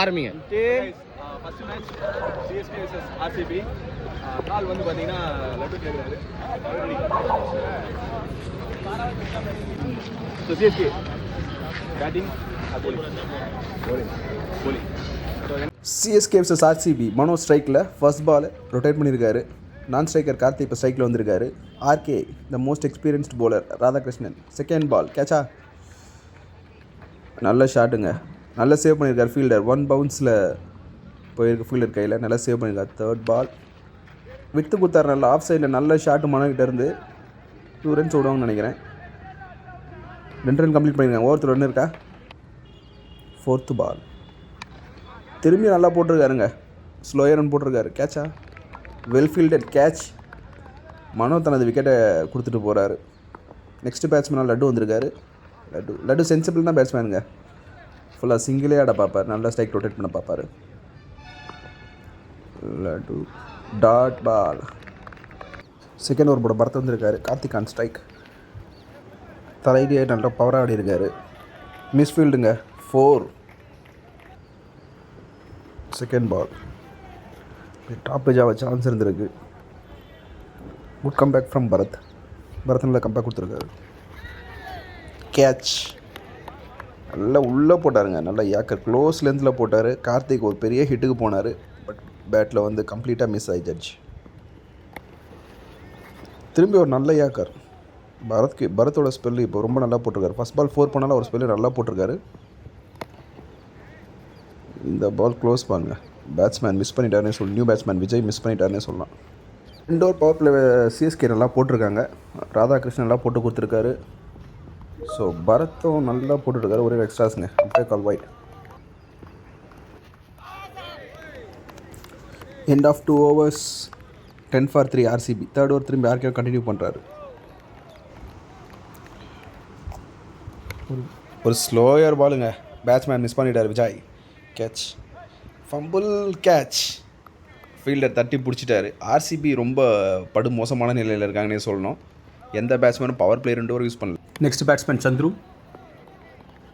ஆரம்பிங்க. First match CSK vs RCB. Call வந்து பார்த்தீங்கன்னா லட்டு கேட்குறாரு. So CSK batting bowling. CSK vs RCB. Mano ஸ்ட்ரைக்கில் ஃபர்ஸ்ட் பால் ரொட்டேட் பண்ணியிருக்காரு. நான் ஸ்ட்ரைக்கர் கார்த்தி இப்போ ஸ்ட்ரைக்கில் வந்திருக்காரு. RK the most experienced bowler Radhakrishnan second ball கேட்சா. நல்ல ஷாட்டுங்க, நல்ல சேவ் பண்ணியிருக்கார் ஃபீல்டர். 1 பவுன்ஸில் போயிருக்கு ஃபீல்டர் கையில், நல்லா சேவ் பண்ணியிருக்கார். தேர்ட் பால் விட்டு கொடுத்தாரு, நல்லா ஆஃப் சைடில் நல்ல ஷாட்டு மனோகிட்ட இருந்து. 2 ரன்ஸ் விடுவாங்கன்னு நினைக்கிறேன். 2 ரன் கம்ப்ளீட் பண்ணியிருக்காங்க. ஓவர் 1 இருக்கா. ஃபோர்த்து பால் திரும்பி நல்லா போட்டிருக்காருங்க, ஸ்லோயர் ரன் போட்டிருக்காரு. கேட்சா, வெல் ஃபீல்டட் கேட்ச். மனோ தனது விக்கெட்டை கொடுத்துட்டு போகிறாரு. நெக்ஸ்ட்டு பேட்ஸ்மேனாக லட்டு வந்திருக்காரு. லட்டு சென்சிபிள் தான் பேட்ஸ்மேனுங்க. ஃபுல்லாக சிங்கிளே ஆட பார்ப்பார், நல்லா ஸ்ட்ரைக் ரொட்டேட் பண்ண பார்ப்பார். Laddu dot ball. Second over போட பரத் வந்திருக்காரு. Karthik on strike. தலையிலேயே நல்லா பவராக ஆடி இருக்காரு. மிஸ்ஃபீல்டுங்க 4. செகண்ட் பால் டாப் பேஜாக சான்ஸ் இருந்திருக்கு. Good comeback from Bharath. Bharath நல்லா கம்பேக் கொடுத்துருக்காரு. கேட்ச் நல்லா உள்ளே போட்டாருங்க, நல்லா ஏக்கர் க்ளோஸ் லென்த்தில் போட்டார். கார்த்திக் ஒரு பெரிய ஹிட்டுக்கு போனார், பட் பேட்டில் வந்து கம்ப்ளீட்டாக மிஸ் ஆகி ஜட்ஜ். திரும்பி ஒரு நல்ல ஏக்கர். பரத்தோட ஸ்பெல்லு இப்போ ரொம்ப நல்லா போட்டிருக்காரு. ஃபஸ்ட் பால் 4 போனாலும் ஒரு ஸ்பெல்லு நல்லா போட்டிருக்காரு. இந்த பால் க்ளோஸ் பாருங்க, பேட்ஸ்மேன் மிஸ் பண்ணிட்டாருன்னு சொல்லி, நியூ பேட்ஸ்மேன் விஜய் மிஸ் பண்ணிட்டாருன்னே சொல்லலாம். இண்டோர் பவர் பிளே சிஎஸ்கே நல்லா போட்டிருக்காங்க. ராதாகிருஷ்ணன் நல்லா போட்டு கொடுத்துருக்காரு. ஸோ பரத்தும் நல்லா போட்டுருக்காரு. ஒரே எக்ஸ்ட்ராஸுங்க. Umpire call wide. End of 2 overs 10 for 3 RCB. Third over திரும்பி ஆர்கே கண்டினியூ பண்ணுறாரு. ஒரு ஸ்லோயர் பாலுங்க, பேட்ஸ்மேன் மிஸ் பண்ணிட்டார் Vijay. Catch, fumble catch. Fielder தட்டி பிடிச்சிட்டாரு. ஆர்சிபி ரொம்ப படு மோசமான நிலையில் இருக்காங்கன்னே சொல்லணும். எந்த பேட்ஸ்மேனும் பவர் பிளே 2 ஓவர் யூஸ் பண்ணல. Next batsman Chandru.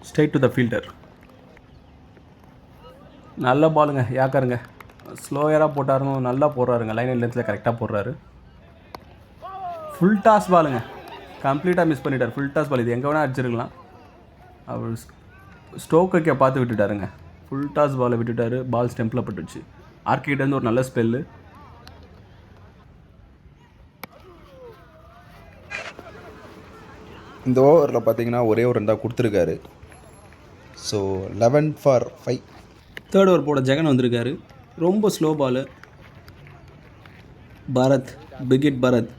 Straight to the fielder. நல்ல பாலுங்க, யாக்காருங்க. ஸ்லோயராக போட்டாருங்க, நல்லா போடுறாருங்க. லைன் லென்த்தில் கரெக்டாக போடுறாரு. ஃபுல் டாஸ் பாலுங்க, கம்ப்ளீட்டாக மிஸ் பண்ணிட்டார். ஃபுல் டாஸ் பால், இது எங்கே வேணால் அடிச்சிருக்கலாம். அவர் ஸ்டோக்கை பார்த்து விட்டுட்டாருங்க. ஃபுல் டாஸ் பாலை விட்டுட்டார். பால் ஸ்டெம்பில் பட்டுச்சு. ஆர்கிட்டேருந்து ஒரு நல்ல ஸ்பெல்லு. இந்த ஓவரில் பார்த்தீங்கன்னா ஒரே ஒரு ரன் தான் கொடுத்துருக்காரு. So 11 for 5. தேர்ட் ஓவர் போட ஜெகன் வந்திருக்காரு. ரொம்ப ஸ்லோ பாலு. பரத், பிகிட் பரத்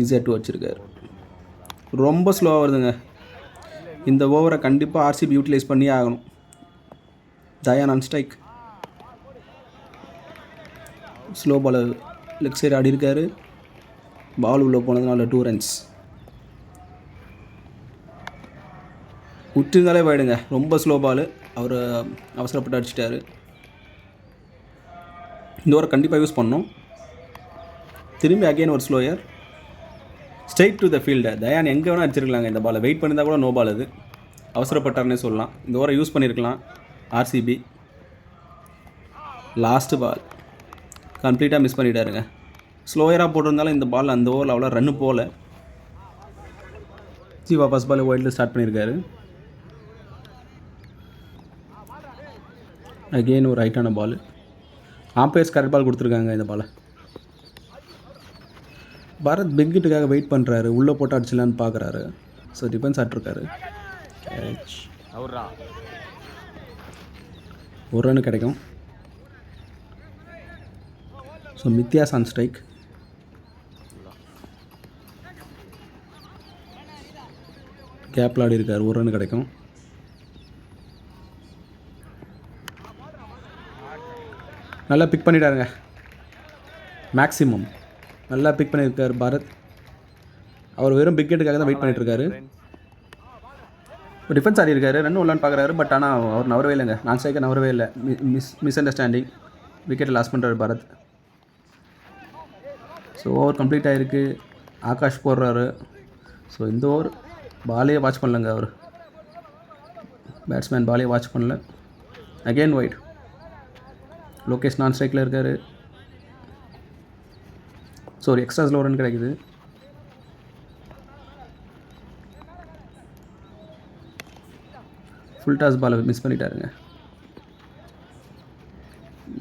ஈஸியாக 2 வச்சுருக்காரு. ரொம்ப ஸ்லோவாக வருதுங்க. இந்த ஓவரை கண்டிப்பாக ஆர்சிபி யூட்டிலைஸ் பண்ணி ஆகணும். Dhyan on strike. Slow ball leg side ஆடி இருக்காரு. பால் உள்ளே போனதுனால 2 runs. விட்டுருந்தாலே போயிடுங்க. ரொம்ப ஸ்லோ பால், அவர் அவசரப்பட்டு அடிச்சிட்டாரு. இந்த ஓவரை கண்டிப்பாக யூஸ் பண்ணணும். திரும்பி அகெயின் ஒரு slower. Straight to the fielder. Dhyan எங்கே வேணால் அடிச்சிருக்கலாங்க. இந்த பாலை வெயிட் பண்ணியிருந்தால் கூட நோ பால். அது அவசரப்பட்டார்னே சொல்லலாம். இந்த ஓவரை யூஸ் பண்ணியிருக்கலாம் ஆர்சிபி. லாஸ்ட்டு பால் கம்ப்ளீட்டாக மிஸ் பண்ணிட்டாருங்க. ஸ்லோயராக போட்டிருந்தாலும் இந்த பால் அந்த ஓவரில் அவ்வளோ ரன்னு போகல. ஜீவா ஃபஸ்ட் பால் ஒயிட்டில் ஸ்டார்ட் பண்ணியிருக்காரு. அகெயின் ஒரு ரைட்டான பால். ஆம்பையர்ஸ் கரெக்ட் பால் கொடுத்துருக்காங்க இந்த பாலை. பரத் பிக்கிட்டுக்காக வெயிட் பண்ணுறாரு. உள்ளே போட்டு அடிச்சலான்னு பார்க்குறாரு. ஸோ டிஃபென்ஸ் ஆட்டிருக்காரு. கேட்ச், ஒரு ரன் கிடைக்கும். ஸோ மித்யாஸ் ஆன் ஸ்ட்ரைக். கேப்பில் ஆடி இருக்கார். ஒரு ரன் கிடைக்கும். நல்லா பிக் பண்ணிட்டாருங்க. மேக்ஸிமம் நல்லா பிக் பண்ணியிருக்கார் பரத். அவர் வெறும் விக்கெட்டுக்காக தான் வெயிட் பண்ணிட்டுருக்காரு. டிஃபென்ஸ் ஆடி இருக்காரு. ரன் உள்ளான்னு பார்க்குறாரு. பட் ஆனால் அவர் நவரவே இல்லைங்க. நான் ஸ்ட்ரைக்கர் நவரவே இல்லை. Miss understanding. விக்கெட்டை லாஸ் பண்ணுறாரு பரத். ஸோ ஓவர் கம்ப்ளீட் ஆகிருக்கு. ஆகாஷ் போடுறாரு. ஸோ இந்த ஓவர் பாலே வாட்ச் பண்ணலங்க. அவர் பேட்ஸ்மேன் பாலே வாட்ச் பண்ணல. Again wide. லோகேஷ் நான் ஸ்ட்ரைக்கில் இருக்கார். ஸோ ஒரு எக்ஸ்ட்ராஸில் ஒரு ரன் கிடைக்குது. ஃபுல் டாஸ் பாலை மிஸ் பண்ணிட்டாருங்க.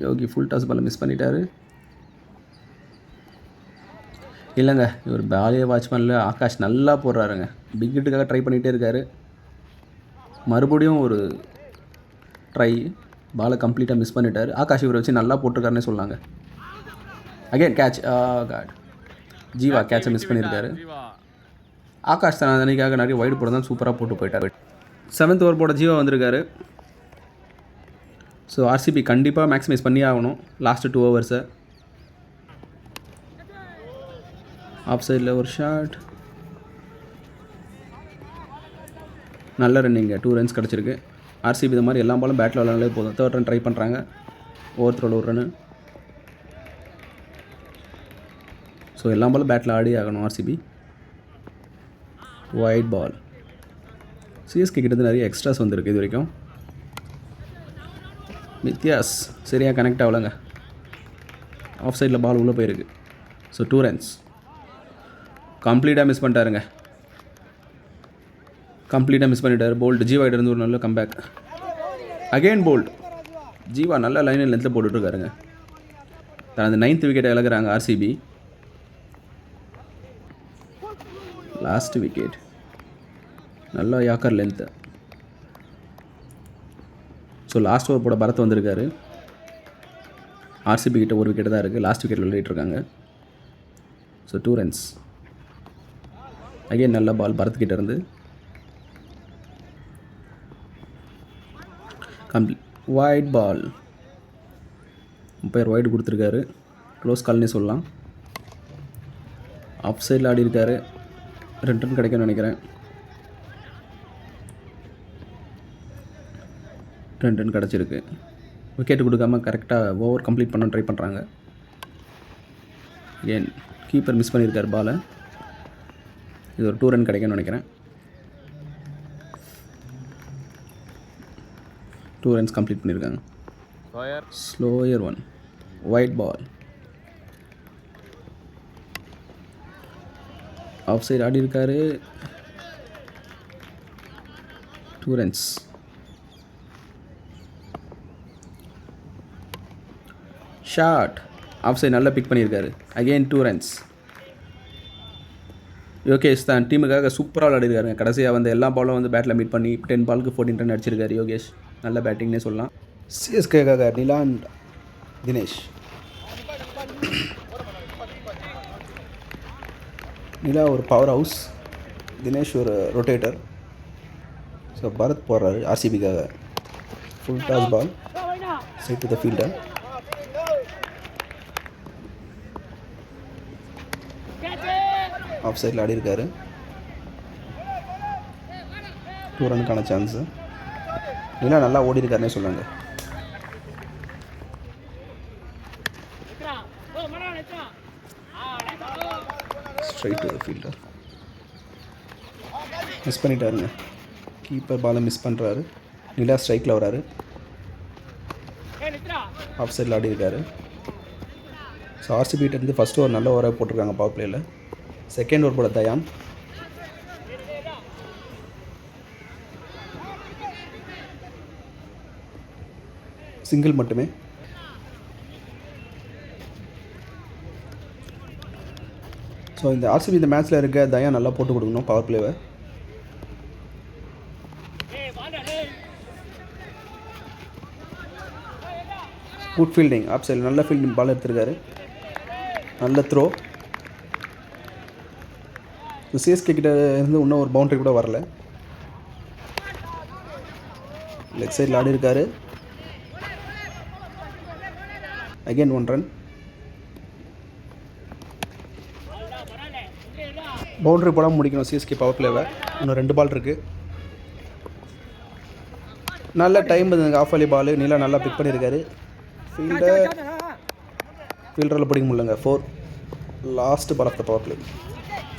யோகி ஃபுல் டாஸ் பாலை மிஸ் பண்ணிட்டாரு. இல்லைங்க, இவர் பாலிய வாட்ச்மேனில் ஆகாஷ் நல்லா போடுறாருங்க. பிக் ஹிட்டுக்காக ட்ரை பண்ணிகிட்டே இருக்கார். மறுபடியும் ஒரு ட்ரை, பாலை கம்ப்ளீட்டாக மிஸ் பண்ணிட்டார். ஆகாஷ் இவரை வச்சு நல்லா போட்டிருக்காருன்னே சொல்லாங்க. Again catch. காட், ஜீவா கேட்சை மிஸ் பண்ணியிருக்காரு. ஆகாஷ் தனிக்காக நிறைய வைடு போட தான் சூப்பராக போட்டு போயிட்டார். 7th ஓவர் போட ஜீவா வந்திருக்காரு. ஸோ ஆர்சிபி கண்டிப்பாக மேக்ஸிமைஸ் பண்ணி ஆகணும் லாஸ்ட்டு 2 ஓவர்ஸை. ஆஃப் சைடில் ஒரு ஷாட், நல்ல ரன்னிங்க, 2 runs கிடச்சிருக்கு. ஆர்சிபி இந்த மாதிரி எல்லா பாலும் பேட்டில் விளாண்டாலே போதும். 3rd run ட்ரை பண்ணுறாங்க. ஓவர்த்ரோவில் ஒரு ரன். ஸோ எல்லா பாலும் பேட்டில் ஆடி ஆகணும் ஆர்சிபி. White ball. சிஎஸ்கே கிட்டத்தட்ட நிறைய எக்ஸ்ட்ராஸ் வந்திருக்கு இது வரைக்கும். மித்யாஸ் சரியாக கனெக்ட் ஆகலைங்க. ஆஃப் சைடில் பால் உள்ளே போயிருக்கு. ஸோ 2 runs கம்ப்ளீட்டாக மிஸ் பண்ணிட்டாருங்க. கம்ப்ளீட்டாக மிஸ் பண்ணிட்டார். போல்ட் ஜீவாகிட்டேருந்து ஒரு நல்ல கம்பேக். Again bolt. ஜீவா நல்ல லைனில் லென்த்தில் போட்டுட்ருக்காருங்க. தனது 9th விக்கெட்டை இழக்கிறாங்க ஆர்சிபி. லாஸ்ட் விக்கெட், நல்லா yorker length. So last over போட பரத் வந்திருக்காரு. ஆர்சிபி கிட்ட ஒரு விக்கெட் தான் இருக்குது. லாஸ்ட் விக்கெட்டில் விளையாடிட்டுருக்காங்க. So 2 runs. அகைன் நல்ல பால் பரத் கிட்ட இருந்து. Wide ball. அம்பையர் வைடு கொடுத்துருக்காரு. க்ளோஸ் கால்னே சொல்லலாம். ஆஃப் சைடில் ஆடி இருக்காரு. 2 run கிடைக்கும்னு நினைக்கிறேன். 2 run கிடச்சிருக்கு. விக்கெட்டு கொடுக்காம கரெக்டாக ஓவர் கம்ப்ளீட் பண்ண ட்ரை பண்ணுறாங்க. ஏன் கீப்பர் மிஸ் பண்ணியிருக்கார் பாலை. இது ஒரு 2 run கிடைக்கும்னு நினைக்கிறேன். 2 runs கம்ப்ளீட் பண்ணியிருக்காங்க. Slower one. Wide ball. Off side ஆடி இருக்காரு. 2 runs. ஷாட். ஆஃப் சைடு நல்லா பிக் பண்ணியிருக்காரு. Again 2 runs. யோகேஷ் தான் டீமுக்காக சூப்பராக விளையாடிருக்காருங்க. கடைசியாக வந்து எல்லா பாலும் வந்து பேட்டில் மீட் பண்ணி 10 பாலுக்கு 14 run அடிச்சிருக்காரு யோகேஷ். நல்ல பேட்டிங்னே சொல்லலாம். சிஎஸ்கேக்காக நிலா அண்ட் தினேஷ். நிலா ஒரு பவர் ஹவுஸ், தினேஷ் ஒரு ரொட்டேட்டர். ஸோ பரத் போடுறாரு ஆர்சிபிக்காக. Full toss ball set to the fielder. Off சைடில் ஆடி இருக்காரு. 2 ரனுக்கான சான்ஸு. நிலா நல்லா ஓடி இருக்காருன்னே சொல்லுங்க. Straight to the fielder. Miss பண்ணிட்டாருங்க. கீப்பர் பாலை மிஸ் பண்ணுறாரு. நிலா ஸ்ட்ரைக்கில் வராரு. ஆஃப் சைடில் ஆடி இருக்காரு. ஸோ ஆர்சிபிகிட்டேருந்து ஃபஸ்ட்டு ஒரு நல்ல ஓவராக போட்டிருக்காங்க பவர் பிளேயில். செகண்ட் ஓவர் போட தயான். சிங்கிள் மட்டுமே. ஸோ இந்த ஆர்சிபி இந்த மேட்ச்சில் இருக்க தயான் நல்லா போட்டு கொடுக்கணும் பவர் பிளேவை. Good fielding. ஆப் சைடில் நல்ல ஃபீல்டிங் பால் எடுத்திருக்காரு. நல்ல த்ரோ. சிஎஸ்கே கிட்ட இருந்து இன்னும் ஒரு பவுண்டரி கூட வரல. லெக் சைடில் ஆடி இருக்காரு. Again 1 run. பவுண்டரி போடாமல் முடிக்கணும் சிஎஸ்கே பவர் பிளேவை. இன்னும் 2 பால் இருக்குது. நல்ல டைம் இருந்ததுங்க. ஆஃப் அலி பால் நீலா நல்லா பிக் பண்ணியிருக்காரு. ஃபீல்டரில் பிடிக்க முடியலங்க. 4. Last ball of the power play.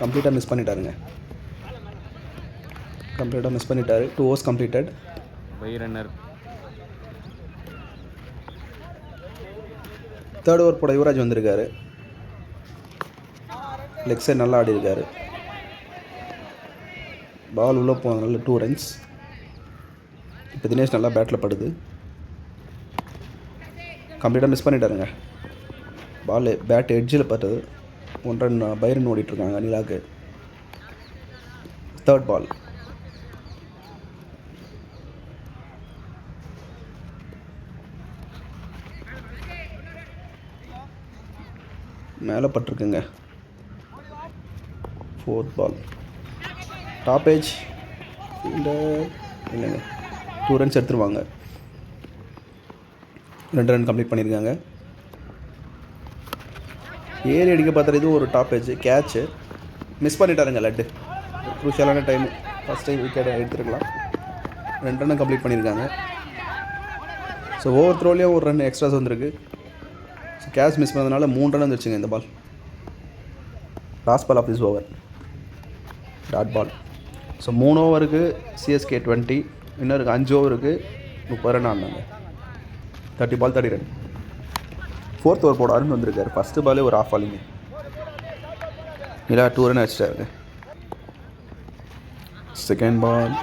கம்ப்ளீட்டாக மிஸ் பண்ணிட்டாருங்க. கம்ப்ளீட்டாக மிஸ் பண்ணிட்டாரு. 2 overs completed. Bye runner. Third over போட யுவராஜ் வந்திருக்காரு. லெக் சைட் நல்லா ஆடி இருக்காரு. பால் உள்ளே போனதுனால 2 ரன்ஸ். இப்போ தினேஷ் நல்லா பேட்டில் படுது. கம்ப்ளீட்டாக மிஸ் பண்ணிட்டாருங்க. பால் பேட் எட்ஜில் பட்டது. 1 ரன் பைரன் ஓடிட்டுருக்காங்க நிலாக்கு. Third ball. மேலே பட்டிருக்குங்க. Fourth ball. டாப் ஏஜ் இல்லைங்க, 2 ரன்ஸ் எடுத்துருவாங்க. 2 ரன் கம்ப்ளீட் பண்ணியிருக்காங்க. ஏறி அடிக்க பார்த்தா இது ஒரு டாப் ஏஜ் கேட்சு மிஸ் பண்ணிட்டாருங்க. லட்டு குரூஷியலான டைம். ஃபஸ்ட் டைம் விக்கெட் எடுத்துருக்கலாம். 2 ரன் கம்ப்ளீட் பண்ணியிருக்காங்க. ஸோ ஓவர் த்ரோலேயே ஒரு ரன் எக்ஸ்ட்ராஸ் வந்திருக்கு. ஸோ கேட்ச் மிஸ் பண்ணதுனால 3 ரன் வந்துருச்சுங்க இந்த ball. Last ball off this over. Dot ball. So 3 ஓவருக்கு சிஎஸ்கே 20, இன்னொருக்கு 5 ஓவருக்கு 30 ரன் ஆனாங்க. 30 பால் 30 ரன். ஃபோர்த் ஓவர் போட அருண் வந்திருக்காரு. ஃபஸ்ட்டு பாலே ஒரு ஆஃப் ஆலிங்க. இல்லை 2 ரன் அடிச்சிட்டாருங்க. செகண்ட் பால்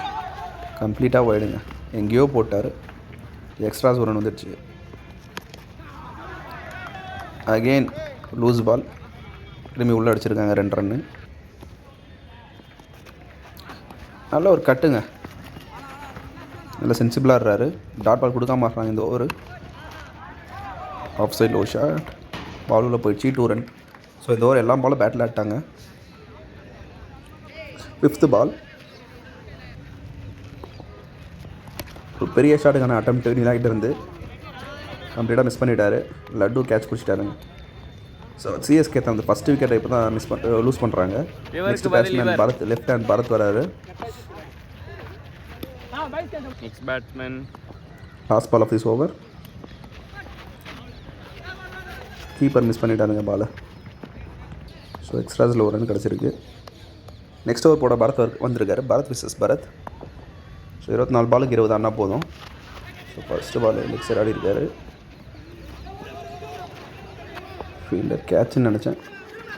கம்ப்ளீட்டாக போயிடுங்க. எங்கேயோ போட்டார். எக்ஸ்ட்ராஸ் 1 ரன் வந்துடுச்சு. Again loose ball. திரும்பி உள்ளே அடிச்சிருக்காங்க 2 ரன்னு. நல்ல ஒரு கட்டுங்க. நல்லா சென்சிபிளாக இருறாரு. டாட் பால் கொடுக்காம மாட்டாங்க இந்த over. Off side low shot. Ball உள்ள போயிடுச்சு. 2 ரன். ஸோ இந்த ஓவர் எல்லா பாலும் பேட்டில் ஆட்டாங்க. 5th பால். ஒரு பெரிய ஷாட்டுக்கான அட்டெம்ப்ட் நிலாகிட்ட இருந்து கம்ப்ளீட்டாக மிஸ் பண்ணிட்டாரு. லட்டு கேட்ச் பிடிச்சிட்டாருங்க. ஸோ சிஎஸ்கே அந்த ஃபஸ்ட் விக்கெட்டை இப்போ தான் லூஸ் பண்ணுறாங்க. Next batsman Bharat, left hand Bharat வராரு. Next batsman. Last ball off this over. Keeper miss பண்ணிட்டாருங்க பாலை. ஸோ எக்ஸ்ட்ராஸில் 1 ரன் கிடச்சிருக்கு. நெக்ஸ்ட் ஓவர் போட பரத் வந்திருக்காரு. பரத் விசஸ் பரத். ஸோ 24 பாலுக்கு 20 ஆனா போதும். So first ball leg side ஆடி இருக்காரு. ஃபீல்டர் கேட்சுன்னு நினச்சேன்.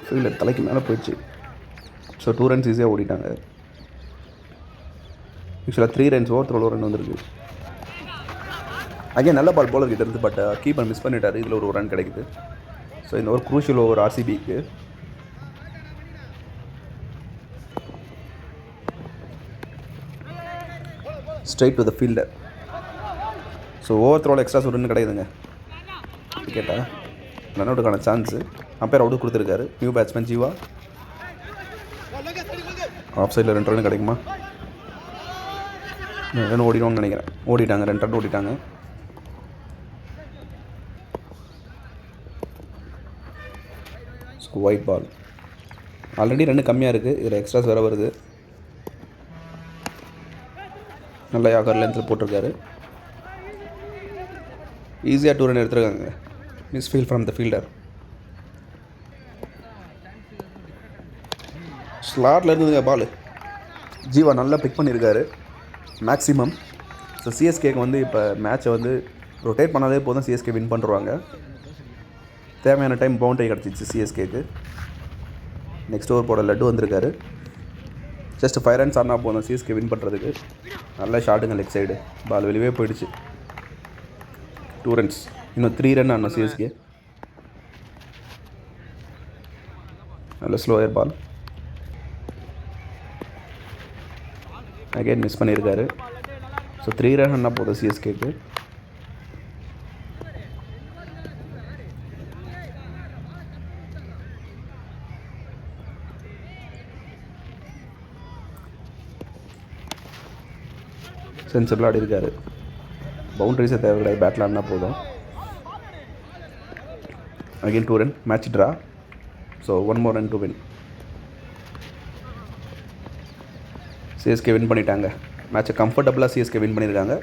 ஃபீல்டர் தலைக்கு மேலே போயிடுச்சு. ஸோ 2 ரன்ஸ் ஈஸியாக ஓடிட்டாங்க. ஆக்சுவலாக 3 ரன்ஸ் ஓவர் த்ரோவில் 1 ரன் வந்திருக்கு. அங்கே நல்ல பால் போலர் கிட்ட இருந்து. பட் கீப்பர் மிஸ் பண்ணிட்டார். இதில் ஒரு ரன் கிடைக்குது. ஸோ இந்த ஒரு குரூஷியல் ஓவர் ஆர்சிபிக்கு. Straight to the fielder. So over த்ரோவில் எக்ஸ்ட்ரா ஒரு ரன் கிடைக்குதுங்க. விக்கெட்டா ரன் அவுட்டுக்கான சான்ஸு. அம்பையர் அவுட் கொடுத்துருக்காரு. New batsman Jeeva. ஆஃப் சைடில் 2 ரன் கிடைக்குமா? ரன் ஓடிடுவான்னு நினைக்கிறேன். ஓடிட்டாங்க. 2 ரன் ஓடிட்டாங்க. White ball. ஆல்ரெடி 2 கம்மியாக இருக்குது. இதில் எக்ஸ்ட்ராஸ் வேறு வருது. நல்லா யாக்கர் லென்த்தில் போட்டிருக்காரு. ஈஸியாக 2 ரன் எடுத்துருக்காங்க. Miss feel from the fielder. ஸ்லாட்டில் இருந்ததுங்க பால். ஜீவா நல்லா பிக் பண்ணியிருக்காரு. மேக்ஸிமம். ஸோ சிஎஸ்கேக்கு வந்து இப்போ மேட்சை வந்து ரொட்டேட் பண்ணாலே போதும், சிஎஸ்கே வின் பண்ணுறாங்க. தேவையான டைம் பவுண்டரி கிடச்சிச்சு சிஎஸ்கேக்கு. நெக்ஸ்ட் ஓவர் போட லட்டு வந்திருக்காரு. ஜஸ்ட் 5 ரன்ஸ் ஆனா போதும் சிஎஸ்கே வின் பண்ணுறதுக்கு. நல்ல ஷாட்டுங்க லெக் சைடு. பால் வெளியே போயிடுச்சு. 2 ரன்ஸ். இன்னும் 3 ரன் ஆனோம் சிஎஸ்கே. நல்ல ஸ்லோயர் பால். அகைன் மிஸ் பண்ணியிருக்காரு. ஸோ 3 ரன் ஆனா போதும் சிஎஸ்கேக்கு. சென்சிபிளாக ஆடி இருக்காரு. பவுண்டரிஸை தேவை கிடையாது. பேட்டில் ஆடினா போதும். Again 2 run. Match draw. So 1 more run to win. CSK win பண்ணிட்டாங்க. மேட்சை கம்ஃபர்டபுளாக சிஎஸ்கே வின் பண்ணியிருக்காங்க.